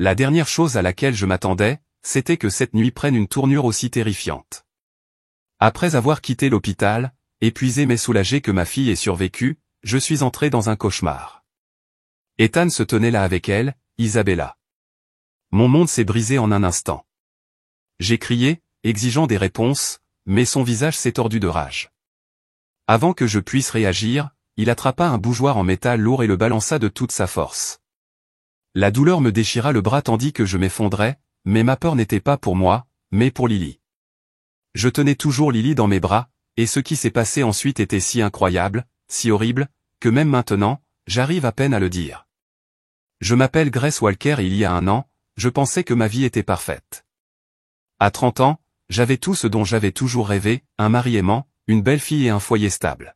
La dernière chose à laquelle je m'attendais, c'était que cette nuit prenne une tournure aussi terrifiante. Après avoir quitté l'hôpital, épuisé mais soulagé que ma fille ait survécu, je suis entré dans un cauchemar. Ethan se tenait là avec elle, Isabella. Mon monde s'est brisé en un instant. J'ai crié, exigeant des réponses, mais son visage s'est tordu de rage. Avant que je puisse réagir, il attrapa un bougeoir en métal lourd et le balança de toute sa force. La douleur me déchira le bras tandis que je m'effondrais, mais ma peur n'était pas pour moi, mais pour Lily. Je tenais toujours Lily dans mes bras, et ce qui s'est passé ensuite était si incroyable, si horrible, que même maintenant, j'arrive à peine à le dire. Je m'appelle Grace Walker et il y a 1 an, je pensais que ma vie était parfaite. À 30 ans, j'avais tout ce dont j'avais toujours rêvé, un mari aimant, une belle fille et un foyer stable.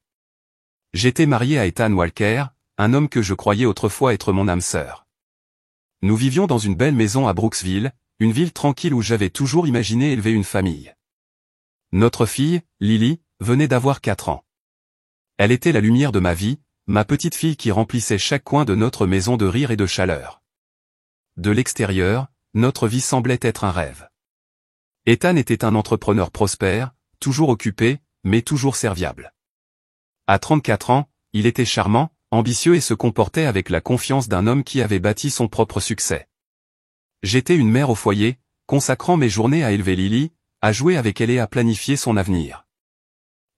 J'étais marié à Ethan Walker, un homme que je croyais autrefois être mon âme sœur. Nous vivions dans une belle maison à Brooksville, une ville tranquille où j'avais toujours imaginé élever une famille. Notre fille, Lily, venait d'avoir 4 ans. Elle était la lumière de ma vie, ma petite fille qui remplissait chaque coin de notre maison de rire et de chaleur. De l'extérieur, notre vie semblait être un rêve. Ethan était un entrepreneur prospère, toujours occupé, mais toujours serviable. À 34 ans, il était charmant, ambitieux et se comportait avec la confiance d'un homme qui avait bâti son propre succès. J'étais une mère au foyer, consacrant mes journées à élever Lily, à jouer avec elle et à planifier son avenir.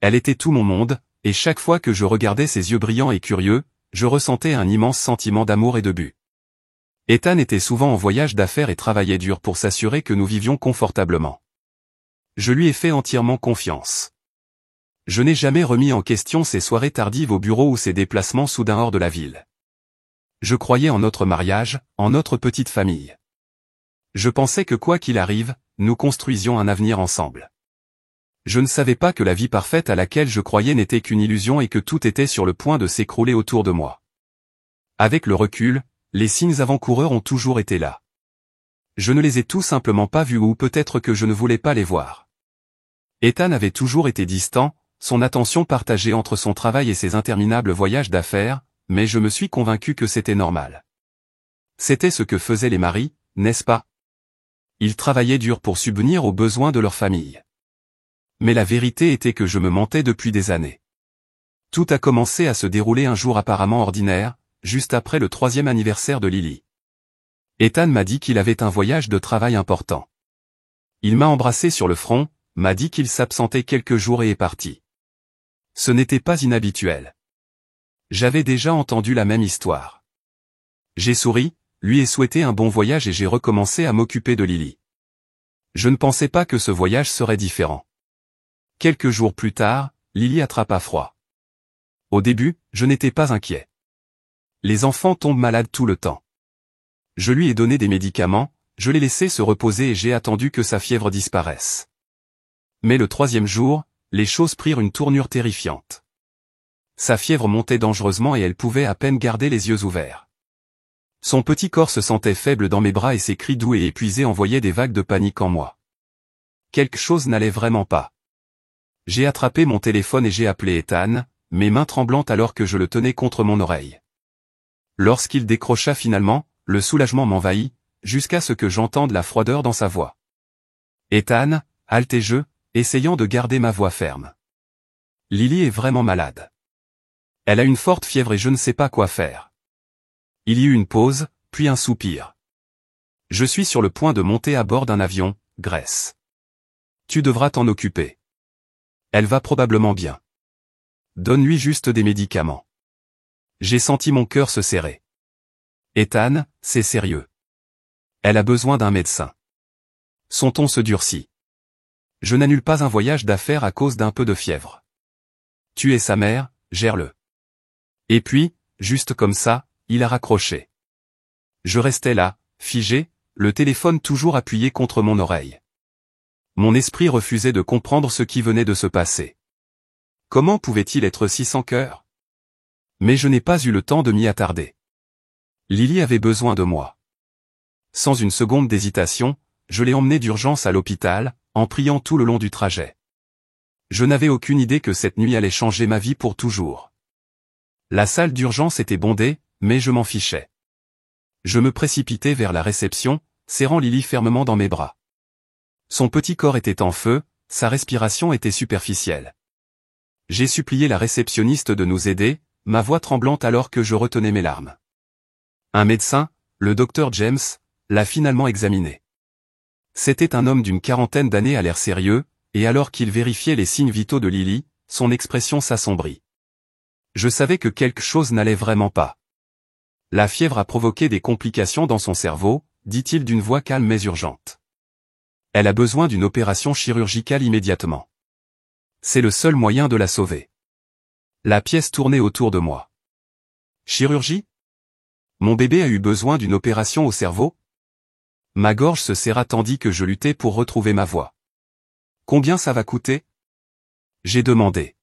Elle était tout mon monde, et chaque fois que je regardais ses yeux brillants et curieux, je ressentais un immense sentiment d'amour et de but. Ethan était souvent en voyage d'affaires et travaillait dur pour s'assurer que nous vivions confortablement. Je lui ai fait entièrement confiance. Je n'ai jamais remis en question ses soirées tardives au bureau ou ses déplacements soudains hors de la ville. Je croyais en notre mariage, en notre petite famille. Je pensais que quoi qu'il arrive, nous construisions un avenir ensemble. Je ne savais pas que la vie parfaite à laquelle je croyais n'était qu'une illusion et que tout était sur le point de s'écrouler autour de moi. Avec le recul, les signes avant-coureurs ont toujours été là. Je ne les ai tout simplement pas vus ou peut-être que je ne voulais pas les voir. Ethan avait toujours été distant, son attention partagée entre son travail et ses interminables voyages d'affaires, mais je me suis convaincu que c'était normal. C'était ce que faisaient les maris, n'est-ce pas? Ils travaillaient dur pour subvenir aux besoins de leur famille. Mais la vérité était que je me mentais depuis des années. Tout a commencé à se dérouler un jour apparemment ordinaire, juste après le 3e anniversaire de Lily. Ethan m'a dit qu'il avait un voyage de travail important. Il m'a embrassé sur le front, m'a dit qu'il s'absentait quelques jours et est parti. Ce n'était pas inhabituel. J'avais déjà entendu la même histoire. J'ai souri, lui ai souhaité un bon voyage et j'ai recommencé à m'occuper de Lily. Je ne pensais pas que ce voyage serait différent. Quelques jours plus tard, Lily attrapa froid. Au début, je n'étais pas inquiet. Les enfants tombent malades tout le temps. Je lui ai donné des médicaments, je l'ai laissé se reposer et j'ai attendu que sa fièvre disparaisse. Mais le 3e jour, les choses prirent une tournure terrifiante. Sa fièvre montait dangereusement et elle pouvait à peine garder les yeux ouverts. Son petit corps se sentait faible dans mes bras et ses cris doux et épuisés envoyaient des vagues de panique en moi. Quelque chose n'allait vraiment pas. J'ai attrapé mon téléphone et j'ai appelé Ethan, mes mains tremblantes alors que je le tenais contre mon oreille. Lorsqu'il décrocha finalement, le soulagement m'envahit, jusqu'à ce que j'entende la froideur dans sa voix. Ethan, haltai-je, essayant de garder ma voix ferme. Lily est vraiment malade. Elle a une forte fièvre et je ne sais pas quoi faire. Il y eut une pause, puis un soupir. Je suis sur le point de monter à bord d'un avion, Grace. Tu devras t'en occuper. Elle va probablement bien. Donne-lui juste des médicaments. J'ai senti mon cœur se serrer. Ethan, c'est sérieux. Elle a besoin d'un médecin. Son ton se durcit. Je n'annule pas un voyage d'affaires à cause d'un peu de fièvre. Tu es sa mère, gère-le. Et puis, juste comme ça, il a raccroché. Je restais là, figé, le téléphone toujours appuyé contre mon oreille. Mon esprit refusait de comprendre ce qui venait de se passer. Comment pouvait-il être si sans cœur? Mais je n'ai pas eu le temps de m'y attarder. Lily avait besoin de moi. Sans une seconde d'hésitation, je l'ai emmenée d'urgence à l'hôpital, en priant tout le long du trajet. Je n'avais aucune idée que cette nuit allait changer ma vie pour toujours. La salle d'urgence était bondée, mais je m'en fichais. Je me précipitai vers la réception, serrant Lily fermement dans mes bras. Son petit corps était en feu, sa respiration était superficielle. J'ai supplié la réceptionniste de nous aider, ma voix tremblante alors que je retenais mes larmes. Un médecin, le docteur James, l'a finalement examiné. C'était un homme d'une quarantaine d'années à l'air sérieux, et alors qu'il vérifiait les signes vitaux de Lily, son expression s'assombrit. Je savais que quelque chose n'allait vraiment pas. La fièvre a provoqué des complications dans son cerveau, dit-il d'une voix calme mais urgente. Elle a besoin d'une opération chirurgicale immédiatement. C'est le seul moyen de la sauver. La pièce tournait autour de moi. Chirurgie? Mon bébé a eu besoin d'une opération au cerveau? Ma gorge se serra tandis que je luttais pour retrouver ma voix. Combien ça va coûter? J'ai demandé.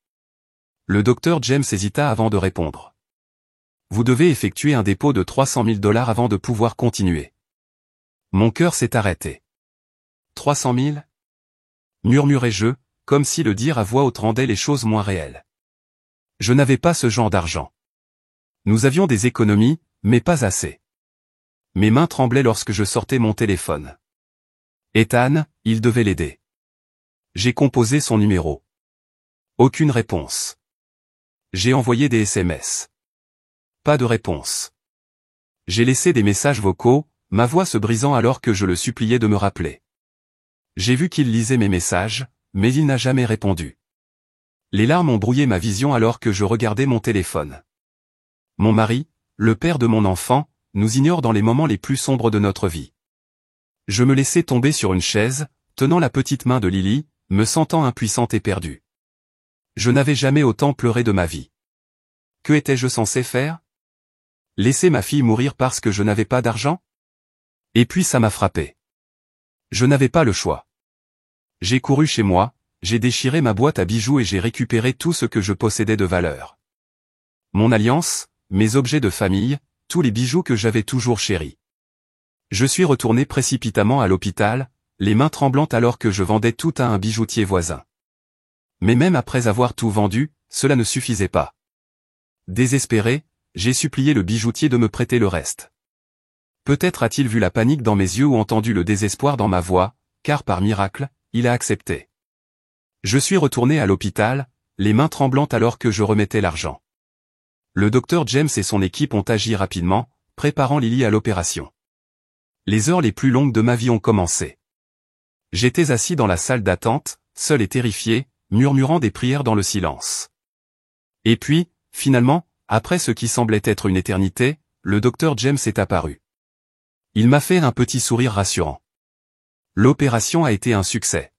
Le docteur James hésita avant de répondre. Vous devez effectuer un dépôt de 300 000 $ avant de pouvoir continuer. Mon cœur s'est arrêté. 300 000? Murmurai-je, comme si le dire à voix haute rendait les choses moins réelles. Je n'avais pas ce genre d'argent. Nous avions des économies, mais pas assez. Mes mains tremblaient lorsque je sortais mon téléphone. Ethan, il devait l'aider. J'ai composé son numéro. Aucune réponse. J'ai envoyé des SMS. Pas de réponse. J'ai laissé des messages vocaux, ma voix se brisant alors que je le suppliais de me rappeler. J'ai vu qu'il lisait mes messages, mais il n'a jamais répondu. Les larmes ont brouillé ma vision alors que je regardais mon téléphone. Mon mari, le père de mon enfant, nous ignore dans les moments les plus sombres de notre vie. Je me laissais tomber sur une chaise, tenant la petite main de Lily, me sentant impuissante et perdue. Je n'avais jamais autant pleuré de ma vie. Que étais-je censé faire? Laisser ma fille mourir parce que je n'avais pas d'argent? Et puis ça m'a frappé. Je n'avais pas le choix. J'ai couru chez moi, j'ai déchiré ma boîte à bijoux et j'ai récupéré tout ce que je possédais de valeur. Mon alliance, mes objets de famille, tous les bijoux que j'avais toujours chéris. Je suis retourné précipitamment à l'hôpital, les mains tremblantes alors que je vendais tout à un bijoutier voisin. Mais même après avoir tout vendu, cela ne suffisait pas. Désespéré, j'ai supplié le bijoutier de me prêter le reste. Peut-être a-t-il vu la panique dans mes yeux ou entendu le désespoir dans ma voix, car par miracle, il a accepté. Je suis retourné à l'hôpital, les mains tremblantes alors que je remettais l'argent. Le docteur James et son équipe ont agi rapidement, préparant Lily à l'opération. Les heures les plus longues de ma vie ont commencé. J'étais assis dans la salle d'attente, seul et terrifié, murmurant des prières dans le silence. Et puis, finalement, après ce qui semblait être une éternité, le docteur James est apparu. Il m'a fait un petit sourire rassurant. L'opération a été un succès.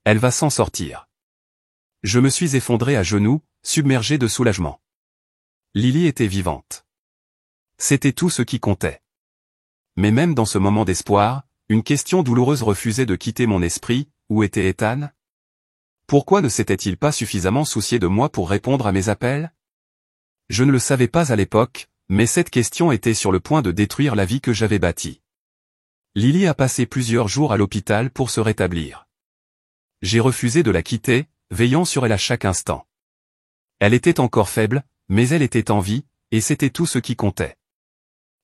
Elle va s'en sortir. Je me suis effondré à genoux, submergé de soulagement. Lily était vivante. C'était tout ce qui comptait. Mais même dans ce moment d'espoir, une question douloureuse refusait de quitter mon esprit, où était Ethan? Pourquoi ne s'était-il pas suffisamment soucié de moi pour répondre à mes appels? Je ne le savais pas à l'époque, mais cette question était sur le point de détruire la vie que j'avais bâtie. Lily a passé plusieurs jours à l'hôpital pour se rétablir. J'ai refusé de la quitter, veillant sur elle à chaque instant. Elle était encore faible, mais elle était en vie, et c'était tout ce qui comptait.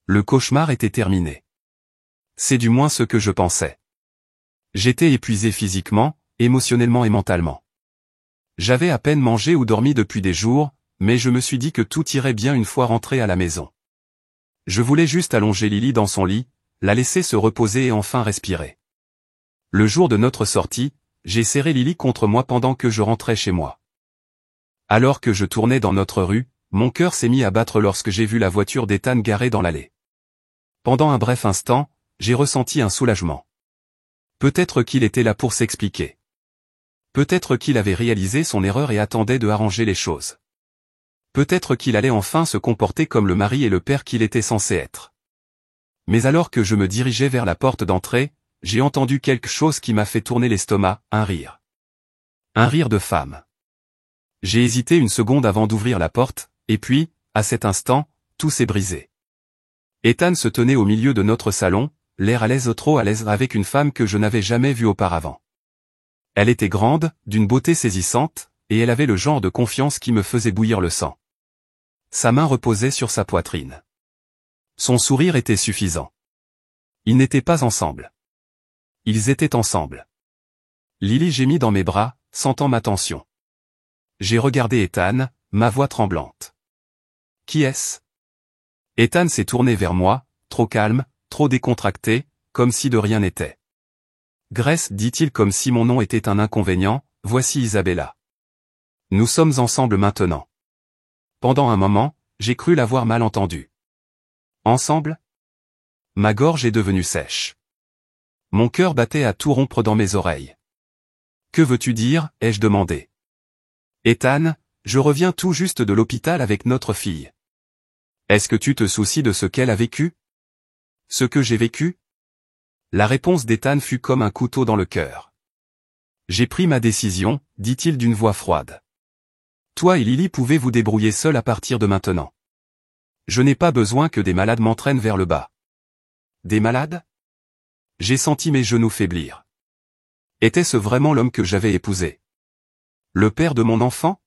Le cauchemar était terminé. C'est du moins ce que je pensais. J'étais épuisé physiquement, émotionnellement et mentalement. J'avais à peine mangé ou dormi depuis des jours, mais je me suis dit que tout irait bien une fois rentré à la maison. Je voulais juste allonger Lily dans son lit, la laisser se reposer et enfin respirer. Le jour de notre sortie, j'ai serré Lily contre moi pendant que je rentrais chez moi. Alors que je tournais dans notre rue, mon cœur s'est mis à battre lorsque j'ai vu la voiture d'Ethan garée dans l'allée. Pendant un bref instant, j'ai ressenti un soulagement. Peut-être qu'il était là pour s'expliquer. Peut-être qu'il avait réalisé son erreur et attendait de arranger les choses. Peut-être qu'il allait enfin se comporter comme le mari et le père qu'il était censé être. Mais alors que je me dirigeais vers la porte d'entrée, j'ai entendu quelque chose qui m'a fait tourner l'estomac, un rire. Un rire de femme. J'ai hésité une seconde avant d'ouvrir la porte, et puis, à cet instant, tout s'est brisé. Ethan se tenait au milieu de notre salon, l'air à l'aise, trop à l'aise avec une femme que je n'avais jamais vue auparavant. Elle était grande, d'une beauté saisissante, et elle avait le genre de confiance qui me faisait bouillir le sang. Sa main reposait sur sa poitrine. Son sourire était suffisant. Ils n'étaient pas ensemble. Ils étaient ensemble. Lily gémit dans mes bras, sentant ma tension. J'ai regardé Ethan, ma voix tremblante. Qui est-ce? Ethan s'est tourné vers moi, trop calme, trop décontracté, comme si de rien n'était. Grace, dit-il comme si mon nom était un inconvénient, voici Isabella. Nous sommes ensemble maintenant. Pendant un moment, j'ai cru l'avoir mal entendu. Ensemble? Ma gorge est devenue sèche. Mon cœur battait à tout rompre dans mes oreilles. Que veux-tu dire? Ai-je demandé. Ethan, je reviens tout juste de l'hôpital avec notre fille. Est-ce que tu te soucies de ce qu'elle a vécu? Ce que j'ai vécu? La réponse d'Ethan fut comme un couteau dans le cœur. J'ai pris ma décision, dit-il d'une voix froide. Toi et Lily pouvez vous débrouiller seuls à partir de maintenant. Je n'ai pas besoin que des malades m'entraînent vers le bas. Des malades? J'ai senti mes genoux faiblir. Était-ce vraiment l'homme que j'avais épousé? Le père de mon enfant?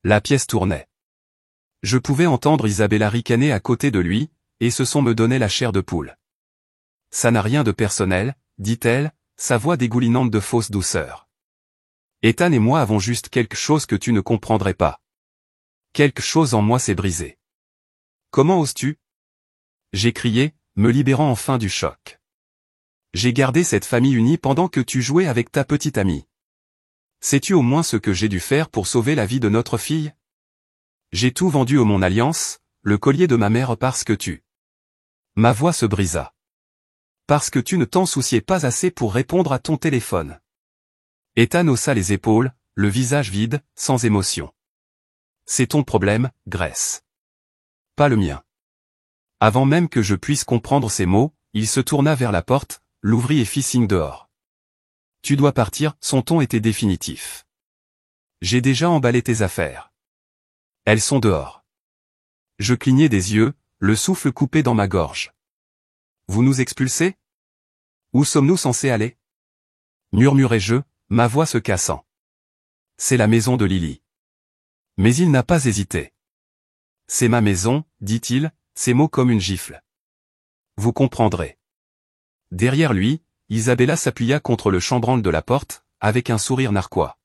La pièce tournait. Je pouvais entendre Isabella ricaner à côté de lui, et ce son me donnait la chair de poule. Ça n'a rien de personnel, dit-elle, sa voix dégoulinante de fausse douceur. Ethan et moi avons juste quelque chose que tu ne comprendrais pas. Quelque chose en moi s'est brisé. Comment oses-tu? J'ai crié, me libérant enfin du choc. J'ai gardé cette famille unie pendant que tu jouais avec ta petite amie. Sais-tu au moins ce que j'ai dû faire pour sauver la vie de notre fille? J'ai tout vendu au mon alliance, le collier de ma mère parce que tu... Ma voix se brisa. Parce que tu ne t'en souciais pas assez pour répondre à ton téléphone. Ethan haussa les épaules, le visage vide, sans émotion. C'est ton problème, Grace. Pas le mien. Avant même que je puisse comprendre ces mots, il se tourna vers la porte, l'ouvrit et fit signe dehors. Tu dois partir, son ton était définitif. J'ai déjà emballé tes affaires. Elles sont dehors. Je clignai des yeux, le souffle coupé dans ma gorge. Vous nous expulsez? Où sommes-nous censés aller? Murmurai-je, ma voix se cassant. C'est la maison de Lily. Mais il n'a pas hésité. C'est ma maison, dit-il, ces mots comme une gifle. Vous comprendrez. Derrière lui, Isabella s'appuya contre le chambranle de la porte, avec un sourire narquois.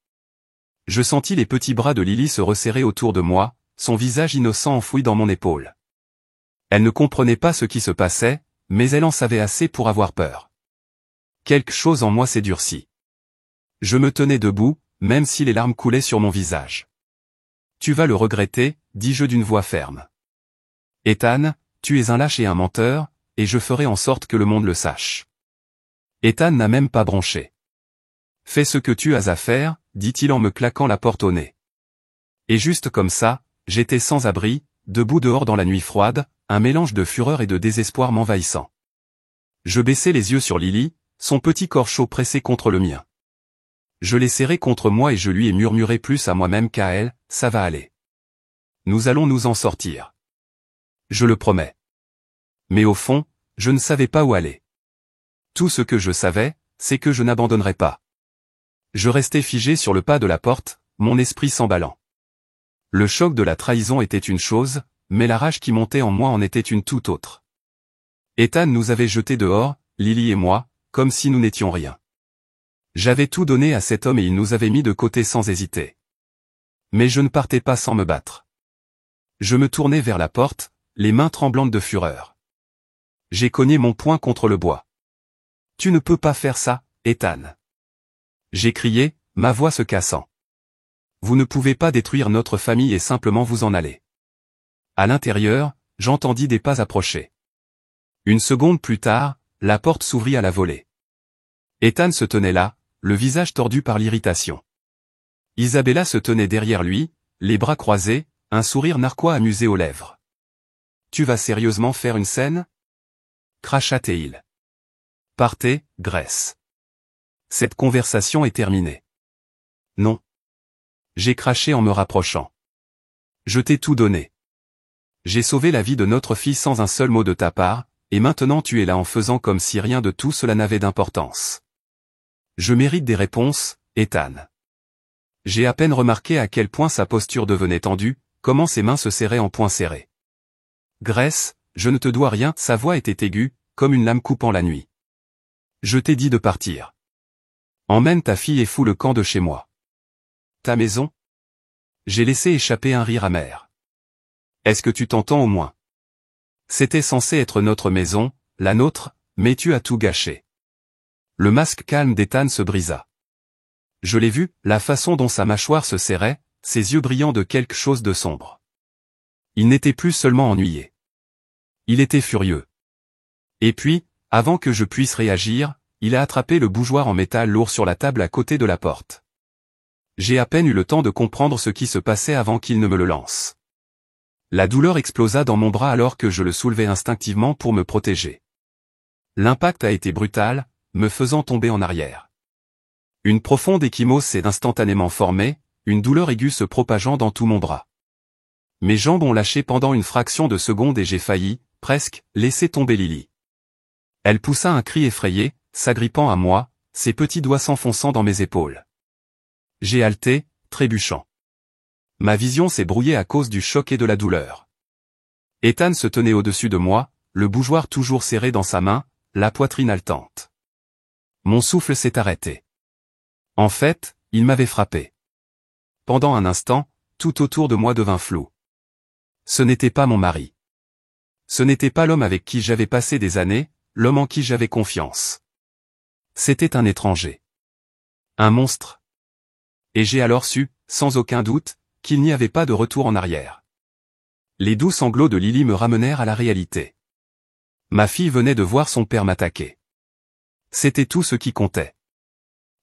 Je sentis les petits bras de Lily se resserrer autour de moi, son visage innocent enfoui dans mon épaule. Elle ne comprenait pas ce qui se passait, mais elle en savait assez pour avoir peur. Quelque chose en moi s'est durci. Je me tenais debout, même si les larmes coulaient sur mon visage. Tu vas le regretter, dis-je d'une voix ferme. Ethan, tu es un lâche et un menteur, et je ferai en sorte que le monde le sache. Ethan n'a même pas bronché. Fais ce que tu as à faire, dit-il en me claquant la porte au nez. Et juste comme ça, j'étais sans abri, debout dehors dans la nuit froide, un mélange de fureur et de désespoir m'envahissant. Je baissai les yeux sur Lily, son petit corps chaud pressé contre le mien. Je l'ai serré contre moi et je lui ai murmuré plus à moi-même qu'à elle, ça va aller. Nous allons nous en sortir. Je le promets. Mais au fond, je ne savais pas où aller. Tout ce que je savais, c'est que je n'abandonnerais pas. Je restais figé sur le pas de la porte, mon esprit s'emballant. Le choc de la trahison était une chose, mais la rage qui montait en moi en était une toute autre. Ethan nous avait jetés dehors, Lily et moi, comme si nous n'étions rien. J'avais tout donné à cet homme et il nous avait mis de côté sans hésiter. Mais je ne partais pas sans me battre. Je me tournai vers la porte, les mains tremblantes de fureur. J'ai cogné mon poing contre le bois. Tu ne peux pas faire ça, Ethan. J'ai crié, ma voix se cassant. Vous ne pouvez pas détruire notre famille et simplement vous en aller. À l'intérieur, j'entendis des pas approcher. Une seconde plus tard, la porte s'ouvrit à la volée. Ethan se tenait là, le visage tordu par l'irritation. Isabella se tenait derrière lui, les bras croisés, un sourire narquois amusé aux lèvres. Tu vas sérieusement faire une scène? Cracha-t-il. Partez, Grace. Cette conversation est terminée. Non. J'ai craché en me rapprochant. Je t'ai tout donné. J'ai sauvé la vie de notre fille sans un seul mot de ta part, et maintenant tu es là en faisant comme si rien de tout cela n'avait d'importance. Je mérite des réponses, Ethan. J'ai à peine remarqué à quel point sa posture devenait tendue, comment ses mains se serraient en poings serrés. Grace, je ne te dois rien. Sa voix était aiguë, comme une lame coupant la nuit. Je t'ai dit de partir. Emmène ta fille et fous le camp de chez moi. Ta maison? J'ai laissé échapper un rire amer. Est-ce que tu t'entends au moins? C'était censé être notre maison, la nôtre, mais tu as tout gâché. Le masque calme d'Ethan se brisa. Je l'ai vu, la façon dont sa mâchoire se serrait, ses yeux brillant de quelque chose de sombre. Il n'était plus seulement ennuyé. Il était furieux. Et puis, avant que je puisse réagir, il a attrapé le bougeoir en métal lourd sur la table à côté de la porte. J'ai à peine eu le temps de comprendre ce qui se passait avant qu'il ne me le lance. La douleur explosa dans mon bras alors que je le soulevais instinctivement pour me protéger. L'impact a été brutal, me faisant tomber en arrière. Une profonde ecchymose s'est instantanément formée, une douleur aiguë se propageant dans tout mon bras. Mes jambes ont lâché pendant une fraction de seconde et j'ai failli, presque, laisser tomber Lily. Elle poussa un cri effrayé, s'agrippant à moi, ses petits doigts s'enfonçant dans mes épaules. J'ai haleté, trébuchant. Ma vision s'est brouillée à cause du choc et de la douleur. Ethan se tenait au-dessus de moi, le bougeoir toujours serré dans sa main, la poitrine haletante. Mon souffle s'est arrêté. En fait, il m'avait frappé. Pendant un instant, tout autour de moi devint flou. Ce n'était pas mon mari. Ce n'était pas l'homme avec qui j'avais passé des années, l'homme en qui j'avais confiance. C'était un étranger. Un monstre. Et j'ai alors su, sans aucun doute, qu'il n'y avait pas de retour en arrière. Les doux sanglots de Lily me ramenèrent à la réalité. Ma fille venait de voir son père m'attaquer. C'était tout ce qui comptait.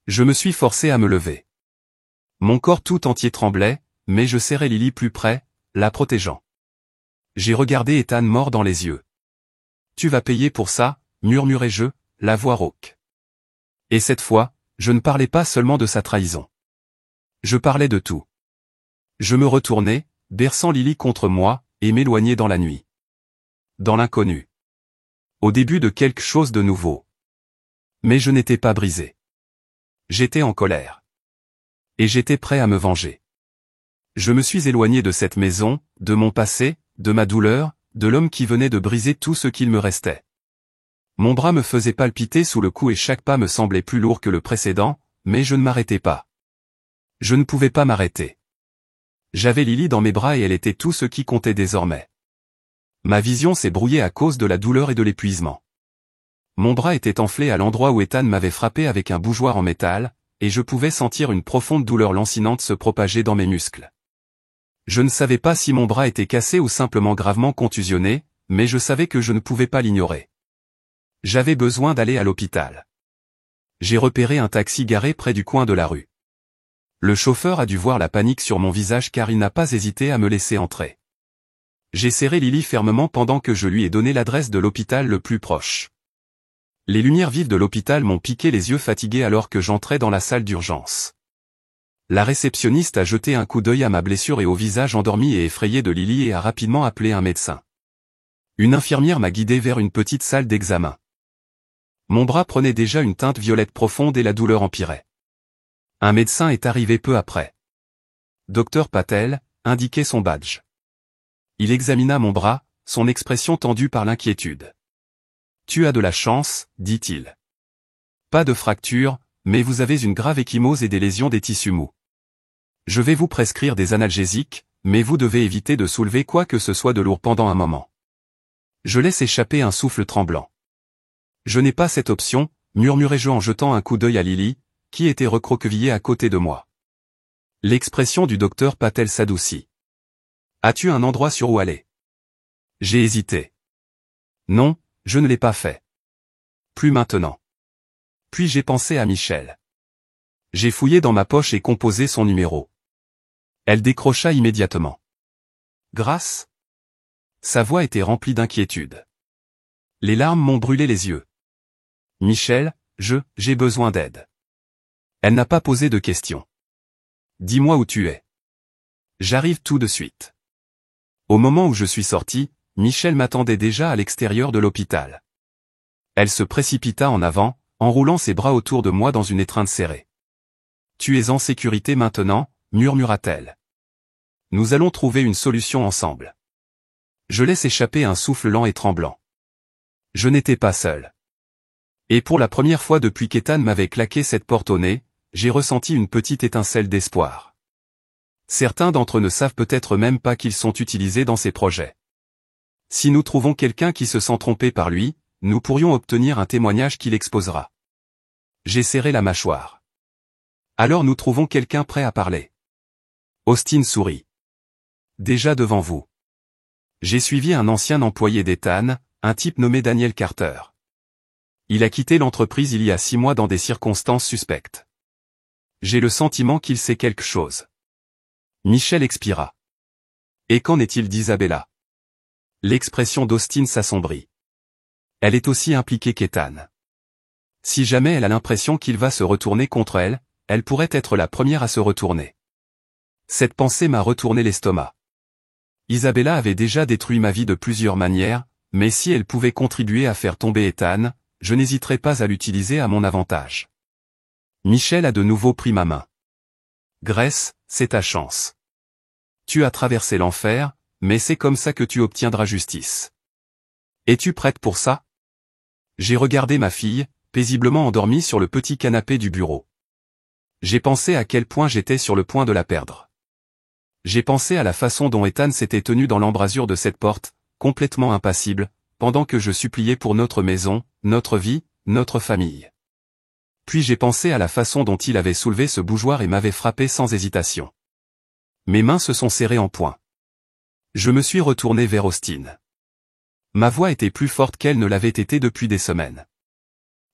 Je me suis forcé à me lever. Mon corps tout entier tremblait, mais je serrais Lily plus près, la protégeant. J'ai regardé Ethan mort dans les yeux. « Tu vas payer pour ça », murmurai-je, la voix rauque. Et cette fois, je ne parlais pas seulement de sa trahison. Je parlais de tout. Je me retournai, berçant Lily contre moi, et m'éloignai dans la nuit. Dans l'inconnu. Au début de quelque chose de nouveau. Mais je n'étais pas brisé. J'étais en colère. Et j'étais prêt à me venger. Je me suis éloigné de cette maison, de mon passé, de ma douleur, de l'homme qui venait de briser tout ce qu'il me restait. Mon bras me faisait palpiter sous le coup et chaque pas me semblait plus lourd que le précédent, mais je ne m'arrêtais pas. Je ne pouvais pas m'arrêter. J'avais Lily dans mes bras et elle était tout ce qui comptait désormais. Ma vision s'est brouillée à cause de la douleur et de l'épuisement. Mon bras était enflé à l'endroit où Ethan m'avait frappé avec un bougeoir en métal, et je pouvais sentir une profonde douleur lancinante se propager dans mes muscles. Je ne savais pas si mon bras était cassé ou simplement gravement contusionné, mais je savais que je ne pouvais pas l'ignorer. J'avais besoin d'aller à l'hôpital. J'ai repéré un taxi garé près du coin de la rue. Le chauffeur a dû voir la panique sur mon visage car il n'a pas hésité à me laisser entrer. J'ai serré Lily fermement pendant que je lui ai donné l'adresse de l'hôpital le plus proche. Les lumières vives de l'hôpital m'ont piqué les yeux fatigués alors que j'entrais dans la salle d'urgence. La réceptionniste a jeté un coup d'œil à ma blessure et au visage endormi et effrayé de Lily et a rapidement appelé un médecin. Une infirmière m'a guidé vers une petite salle d'examen. Mon bras prenait déjà une teinte violette profonde et la douleur empirait. Un médecin est arrivé peu après. Dr Patel, indiquait son badge. Il examina mon bras, son expression tendue par l'inquiétude. « Tu as de la chance, dit-il. Pas de fracture, mais vous avez une grave ecchymose et des lésions des tissus mous. Je vais vous prescrire des analgésiques, mais vous devez éviter de soulever quoi que ce soit de lourd pendant un moment. » Je laisse échapper un souffle tremblant. « Je n'ai pas cette option, murmurai-je en jetant un coup d'œil à Lily, qui était recroquevillée à côté de moi. L'expression du docteur Patel s'adoucit. « As-tu un endroit sur où aller ?» J'ai hésité. Non, je ne l'ai pas fait. Plus maintenant. Puis j'ai pensé à Michel. J'ai fouillé dans ma poche et composé son numéro. Elle décrocha immédiatement. Grâce ? Sa voix était remplie d'inquiétude. Les larmes m'ont brûlé les yeux. Michel, j'ai besoin d'aide. Elle n'a pas posé de questions. Dis-moi où tu es. J'arrive tout de suite. Au moment où je suis sorti, Michel m'attendait déjà à l'extérieur de l'hôpital. Elle se précipita en avant, enroulant ses bras autour de moi dans une étreinte serrée. « Tu es en sécurité maintenant » murmura-t-elle. « Nous allons trouver une solution ensemble. » Je laisse échapper un souffle lent et tremblant. Je n'étais pas seul. Et pour la première fois depuis qu'Ethan m'avait claqué cette porte au nez, j'ai ressenti une petite étincelle d'espoir. Certains d'entre eux ne savent peut-être même pas qu'ils sont utilisés dans ces projets. Si nous trouvons quelqu'un qui se sent trompé par lui, nous pourrions obtenir un témoignage qui l'exposera. J'ai serré la mâchoire. Alors nous trouvons quelqu'un prêt à parler. Austin sourit. Déjà devant vous. J'ai suivi un ancien employé d'Ethan, un type nommé Daniel Carter. Il a quitté l'entreprise il y a 6 mois dans des circonstances suspectes. J'ai le sentiment qu'il sait quelque chose. Michel expira. Et qu'en est-il d'Isabella? L'expression d'Austin s'assombrit. Elle est aussi impliquée qu'Ethan. Si jamais elle a l'impression qu'il va se retourner contre elle, elle pourrait être la première à se retourner. Cette pensée m'a retourné l'estomac. Isabella avait déjà détruit ma vie de plusieurs manières, mais si elle pouvait contribuer à faire tomber Ethan, je n'hésiterais pas à l'utiliser à mon avantage. Michel a de nouveau pris ma main. Grace, c'est ta chance. Tu as traversé l'enfer, mais c'est comme ça que tu obtiendras justice. Es-tu prête pour ça? J'ai regardé ma fille, paisiblement endormie sur le petit canapé du bureau. J'ai pensé à quel point j'étais sur le point de la perdre. J'ai pensé à la façon dont Ethan s'était tenu dans l'embrasure de cette porte, complètement impassible, pendant que je suppliais pour notre maison, notre vie, notre famille. Puis j'ai pensé à la façon dont il avait soulevé ce bougeoir et m'avait frappé sans hésitation. Mes mains se sont serrées en poing. Je me suis retourné vers Austin. Ma voix était plus forte qu'elle ne l'avait été depuis des semaines.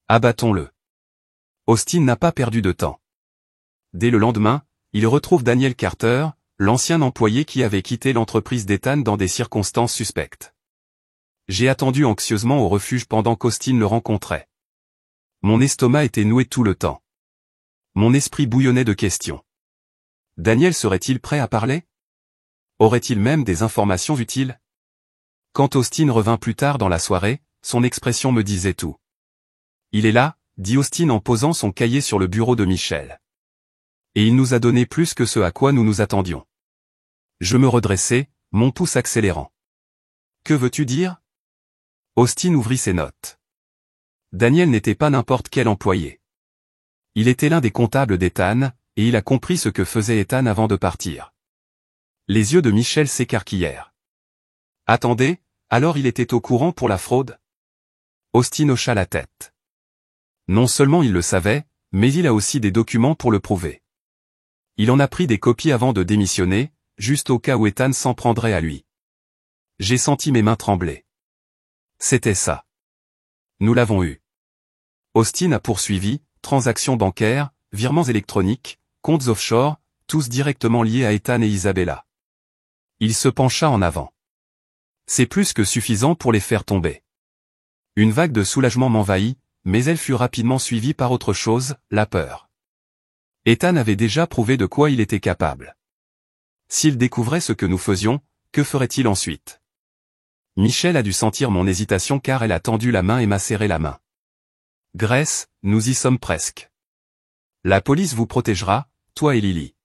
Abattons-le. Austin n'a pas perdu de temps. Dès le lendemain, il retrouve Daniel Carter, l'ancien employé qui avait quitté l'entreprise d'Ethan dans des circonstances suspectes. J'ai attendu anxieusement au refuge pendant qu'Austin le rencontrait. Mon estomac était noué tout le temps. Mon esprit bouillonnait de questions. Daniel serait-il prêt à parler? Aurait-il même des informations utiles? Quand Austin revint plus tard dans la soirée, son expression me disait tout. Il est là, dit Austin en posant son cahier sur le bureau de Michel. Et il nous a donné plus que ce à quoi nous nous attendions. Je me redressai, mon pouce accélérant. Que veux-tu dire? Austin ouvrit ses notes. Daniel n'était pas n'importe quel employé. Il était l'un des comptables d'Ethan, et il a compris ce que faisait Ethan avant de partir. Les yeux de Michel s'écarquillèrent. Attendez, alors il était au courant pour la fraude? Austin hocha la tête. Non seulement il le savait, mais il a aussi des documents pour le prouver. Il en a pris des copies avant de démissionner, juste au cas où Ethan s'en prendrait à lui. J'ai senti mes mains trembler. C'était ça. Nous l'avons eu. Austin a poursuivi, transactions bancaires, virements électroniques, comptes offshore, tous directement liés à Ethan et Isabella. Il se pencha en avant. C'est plus que suffisant pour les faire tomber. Une vague de soulagement m'envahit, mais elle fut rapidement suivie par autre chose, la peur. Ethan avait déjà prouvé de quoi il était capable. S'il découvrait ce que nous faisions, que ferait-il ensuite? Michel a dû sentir mon hésitation car elle a tendu la main et m'a serré la main. Grace, nous y sommes presque. La police vous protégera, toi et Lily.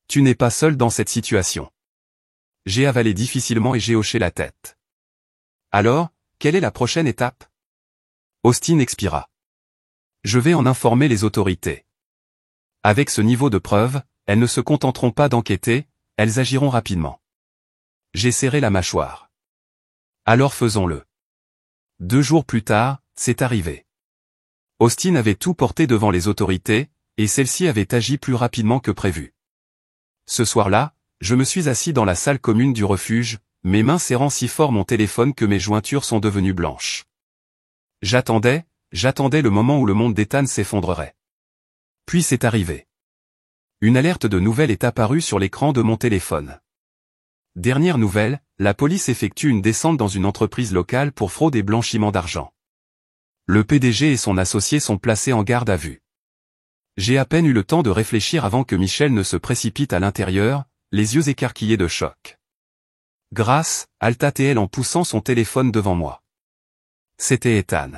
Tu n'es pas seul dans cette situation. J'ai avalé difficilement et j'ai hoché la tête. Alors, quelle est la prochaine étape? Austin expira. Je vais en informer les autorités. Avec ce niveau de preuve, elles ne se contenteront pas d'enquêter, elles agiront rapidement. J'ai serré la mâchoire. Alors faisons-le. 2 jours plus tard, c'est arrivé. Austin avait tout porté devant les autorités, et celles-ci avaient agi plus rapidement que prévu. Ce soir-là, je me suis assis dans la salle commune du refuge, mes mains serrant si fort mon téléphone que mes jointures sont devenues blanches. J'attendais le moment où le monde d'Ethan s'effondrerait. Puis c'est arrivé. Une alerte de nouvelles est apparue sur l'écran de mon téléphone. Dernière nouvelle, la police effectue une descente dans une entreprise locale pour fraude et blanchiment d'argent. Le PDG et son associé sont placés en garde à vue. J'ai à peine eu le temps de réfléchir avant que Michel ne se précipite à l'intérieur, les yeux écarquillés de choc. Grâce, alta-t-elle en poussant son téléphone devant moi. C'était Ethan.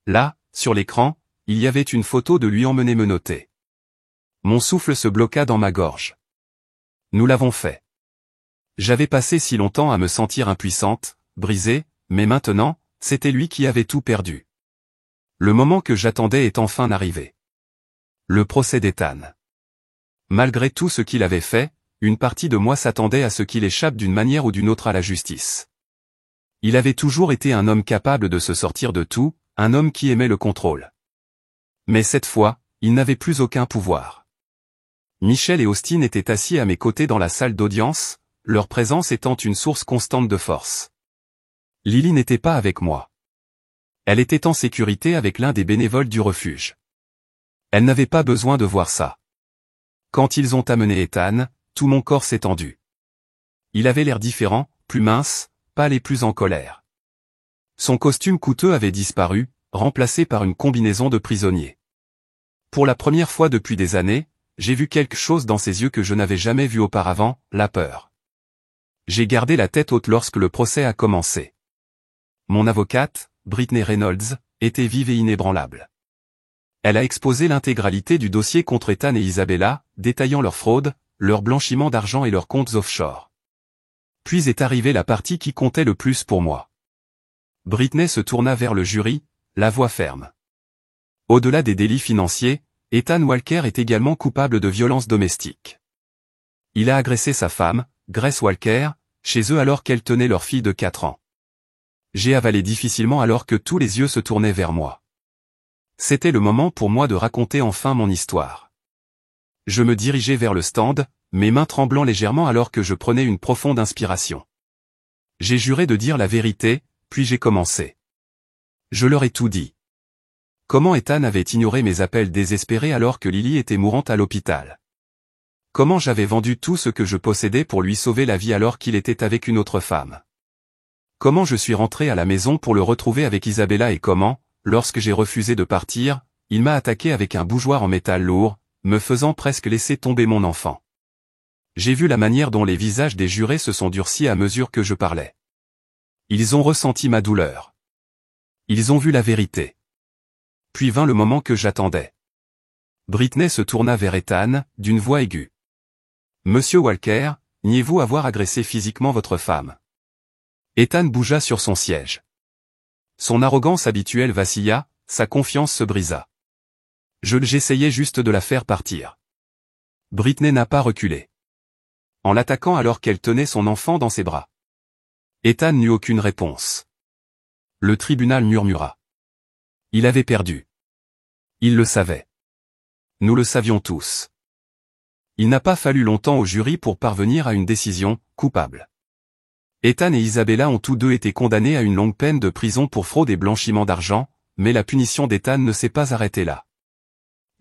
Là, sur l'écran, il y avait une photo de lui emmené menotté. Mon souffle se bloqua dans ma gorge. Nous l'avons fait. J'avais passé si longtemps à me sentir impuissante, brisée, mais maintenant, c'était lui qui avait tout perdu. Le moment que j'attendais est enfin arrivé. Le procès d'Ethan. Malgré tout ce qu'il avait fait, une partie de moi s'attendait à ce qu'il échappe d'une manière ou d'une autre à la justice. Il avait toujours été un homme capable de se sortir de tout, un homme qui aimait le contrôle. Mais cette fois, il n'avait plus aucun pouvoir. Michel et Austin étaient assis à mes côtés dans la salle d'audience, leur présence étant une source constante de force. Lily n'était pas avec moi. Elle était en sécurité avec l'un des bénévoles du refuge. Elle n'avait pas besoin de voir ça. Quand ils ont amené Ethan, tout mon corps s'est tendu. Il avait l'air différent, plus mince, pâle et plus en colère. Son costume coûteux avait disparu, remplacé par une combinaison de prisonnier. Pour la première fois depuis des années, j'ai vu quelque chose dans ses yeux que je n'avais jamais vu auparavant, la peur. J'ai gardé la tête haute lorsque le procès a commencé. Mon avocate, Brittany Reynolds, était vive et inébranlable. Elle a exposé l'intégralité du dossier contre Ethan et Isabella, détaillant leur fraude, leur blanchiment d'argent et leurs comptes offshore. Puis est arrivée la partie qui comptait le plus pour moi. Brittany se tourna vers le jury, la voix ferme. Au-delà des délits financiers, Ethan Walker est également coupable de violences domestiques. Il a agressé sa femme, Grace Walker, chez eux alors qu'elle tenait leur fille de 4 ans. J'ai avalé difficilement alors que tous les yeux se tournaient vers moi. C'était le moment pour moi de raconter enfin mon histoire. Je me dirigeais vers le stand, mes mains tremblant légèrement alors que je prenais une profonde inspiration. J'ai juré de dire la vérité, puis j'ai commencé. Je leur ai tout dit. Comment Ethan avait ignoré mes appels désespérés alors que Lily était mourante à l'hôpital. Comment j'avais vendu tout ce que je possédais pour lui sauver la vie alors qu'il était avec une autre femme. Comment je suis rentré à la maison pour le retrouver avec Isabella et comment, lorsque j'ai refusé de partir, il m'a attaqué avec un bougeoir en métal lourd, me faisant presque laisser tomber mon enfant. J'ai vu la manière dont les visages des jurés se sont durcis à mesure que je parlais. Ils ont ressenti ma douleur. Ils ont vu la vérité. Puis vint le moment que j'attendais. Brittany se tourna vers Ethan, d'une voix aiguë. « Monsieur Walker, niez-vous avoir agressé physiquement votre femme ?» Ethan bougea sur son siège. Son arrogance habituelle vacilla, sa confiance se brisa. J'essayais juste de la faire partir. Brittany n'a pas reculé. En l'attaquant alors qu'elle tenait son enfant dans ses bras. Ethan n'eut aucune réponse. Le tribunal murmura. Il avait perdu. Il le savait. Nous le savions tous. Il n'a pas fallu longtemps au jury pour parvenir à une décision, coupable. Ethan et Isabella ont tous deux été condamnés à une longue peine de prison pour fraude et blanchiment d'argent, mais la punition d'Ethan ne s'est pas arrêtée là.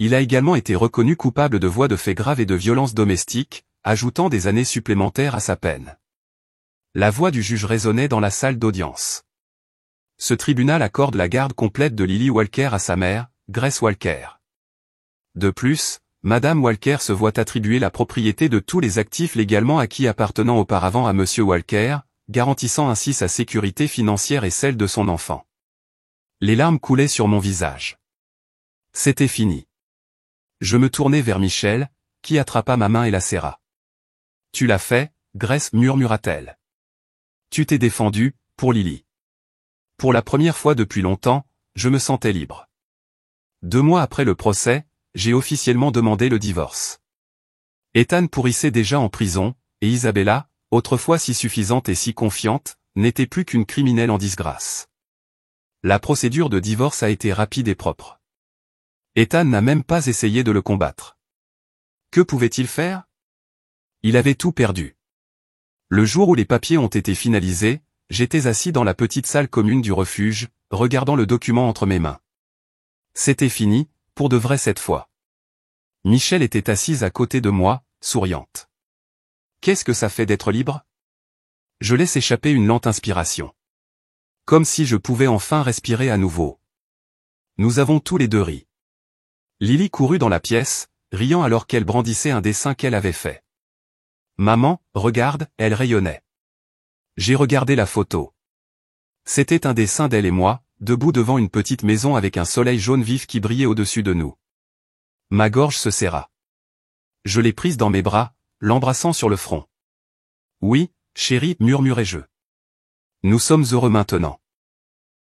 Il a également été reconnu coupable de voies de faits graves et de violences domestiques, ajoutant des années supplémentaires à sa peine. La voix du juge résonnait dans la salle d'audience. Ce tribunal accorde la garde complète de Lily Walker à sa mère, Grace Walker. De plus, Madame Walker se voit attribuer la propriété de tous les actifs légalement acquis appartenant auparavant à Monsieur Walker, garantissant ainsi sa sécurité financière et celle de son enfant. Les larmes coulaient sur mon visage. C'était fini. Je me tournai vers Michel, qui attrapa ma main et la serra. « Tu l'as fait, Grace, murmura-t-elle. Tu t'es défendue, pour Lily. » Pour la première fois depuis longtemps, je me sentais libre. 2 mois après le procès, j'ai officiellement demandé le divorce. Ethan pourrissait déjà en prison, et Isabella, autrefois si suffisante et si confiante, n'était plus qu'une criminelle en disgrâce. La procédure de divorce a été rapide et propre. Ethan n'a même pas essayé de le combattre. Que pouvait-il faire? Il avait tout perdu. Le jour où les papiers ont été finalisés, j'étais assis dans la petite salle commune du refuge, regardant le document entre mes mains. C'était fini, pour de vrai cette fois. Michel était assise à côté de moi, souriante. Qu'est-ce que ça fait d'être libre? Je laisse échapper une lente inspiration. Comme si je pouvais enfin respirer à nouveau. Nous avons tous les deux ri. Lily courut dans la pièce, riant alors qu'elle brandissait un dessin qu'elle avait fait. Maman, regarde, elle rayonnait. J'ai regardé la photo. C'était un dessin d'elle et moi, debout devant une petite maison avec un soleil jaune vif qui brillait au-dessus de nous. Ma gorge se serra. Je l'ai prise dans mes bras, l'embrassant sur le front. Oui, Chérie, murmurai-je. Nous sommes heureux maintenant.